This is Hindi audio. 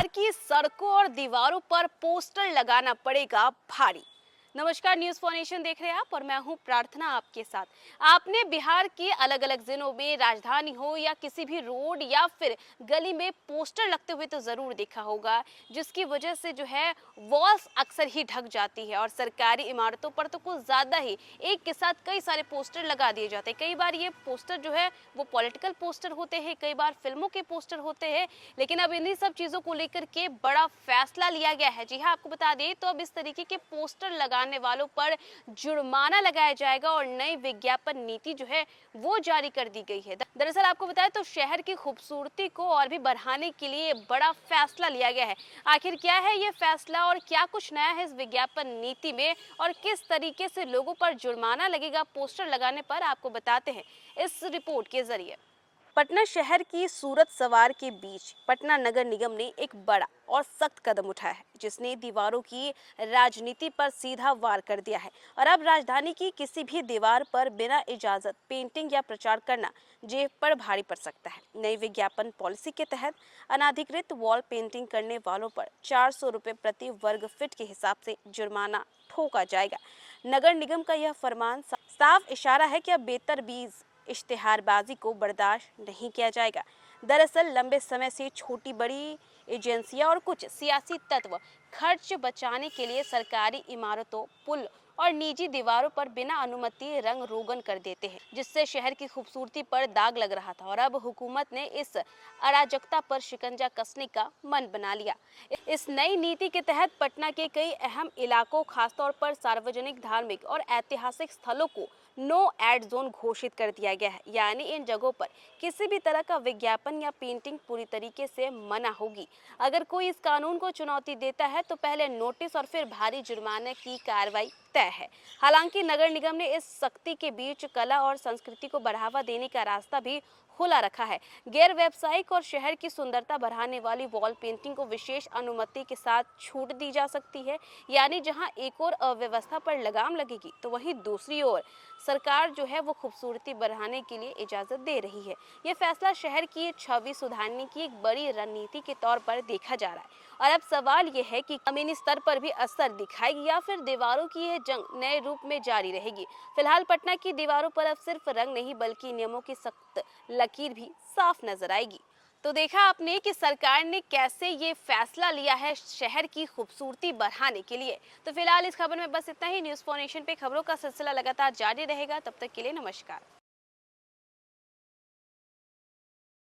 बिहार की सड़कों और दीवारों पर पोस्टर लगाना पड़ेगा भारी। नमस्कार, न्यूज फॉर नेशन देख रहे हैं आप और मैं हूं प्रार्थना आपके साथ। आपने बिहार के अलग अलग जिलों में, राजधानी हो या किसी भी रोड या फिर गली में पोस्टर लगते हुए तो जरूर देखा होगा, जिसकी वजह से जो है वॉल्स अक्सर ही ढक जाती है और सरकारी इमारतों पर तो कुछ ज्यादा ही एक के साथ कई सारे पोस्टर लगा दिए जाते हैं। कई बार ये पोस्टर जो है वो पॉलिटिकल पोस्टर होते हैं, कई बार फिल्मों के पोस्टर होते हैं, लेकिन अब इन्हीं सब चीजों को लेकर के बड़ा फैसला लिया गया है। जी हाँ, आपको बता दें तो अब इस तरीके के पोस्टर लगाने वालों पर जुर्माना लगाया जाएगा और नई विज्ञापन नीति जो है वो जारी कर दी गई है। दरअसल आपको बताएं तो शहर की खूबसूरती को और भी बढ़ाने के लिए बड़ा फैसला लिया गया है। आखिर क्या है ये फैसला और क्या कुछ नया है इस विज्ञापन नीति में और किस तरीके से लोगों पर जुर्माना लगेगा पोस्टर लगाने पर, आपको बताते हैं इस रिपोर्ट के जरिए। पटना शहर की सूरत सवार के बीच पटना नगर निगम ने एक बड़ा और सख्त कदम उठाया है, जिसने दीवारों की राजनीति पर सीधा वार कर दिया है। और अब राजधानी की किसी भी दीवार पर बिना इजाजत पेंटिंग या प्रचार करना जेब पर भारी पड़ सकता है। नई विज्ञापन पॉलिसी के तहत अनाधिकृत वॉल पेंटिंग करने वालों पर 400 रुपये प्रति वर्ग फीट के हिसाब से जुर्माना ठोका जाएगा। नगर निगम का यह फरमान साफ इशारा है कि अब बेतरतीब इश्तिहारबाजी को बर्दाश्त नहीं किया जाएगा। दरअसल लंबे समय से छोटी बड़ी एजेंसियां और कुछ सियासी तत्व खर्च बचाने के लिए सरकारी इमारतों, पुल और निजी दीवारों पर बिना अनुमति रंग रोगन कर देते हैं, जिससे शहर की खूबसूरती पर दाग लग रहा था। और अब हुकूमत ने इस अराजकता पर शिकंजा कसने का मन बना लिया। इस नई नीति के तहत पटना के कई अहम इलाकों, खासतौर पर सार्वजनिक, धार्मिक और ऐतिहासिक स्थलों को नो एड जोन घोषित कर दिया गया है। यानी इन जगहों पर किसी भी तरह का विज्ञापन या पेंटिंग पूरी तरीके से मना होगी। अगर कोई इस कानून को चुनौती देता है तो पहले नोटिस और फिर भारी जुर्माने की कार्रवाई तय है। हालांकि नगर निगम ने इस सख्ती के बीच कला और संस्कृति को बढ़ावा देने का रास्ता भी खुला रखा है। गैर व्यावसायिक और शहर की सुंदरता बढ़ाने वाली वॉल पेंटिंग को विशेष अनुमति के साथ छूट दी जा सकती है। यानी जहां एक और अव्यवस्था पर लगाम लगेगी तो वहीं दूसरी ओर सरकार जो है वो खूबसूरती बढ़ाने के लिए इजाजत दे रही है। ये फैसला शहर की छवि सुधारने की एक बड़ी रणनीति के तौर पर देखा जा रहा है। और अब सवाल ये है कि जमीनी स्तर पर भी असर दिखाएगी या फिर दीवारों की यह जंग नए रूप में जारी रहेगी। फिलहाल पटना की दीवारों पर अब सिर्फ रंग नहीं बल्कि नियमों की सख्त लकीर भी साफ नजर आएगी। तो देखा आपने कि सरकार ने कैसे ये फैसला लिया है शहर की खूबसूरती बढ़ाने के लिए। तो फिलहाल इस खबर में बस इतना ही। न्यूज़ फॉर नेशन पे खबरों का सिलसिला लगातार जारी रहेगा। तब तक के लिए नमस्कार।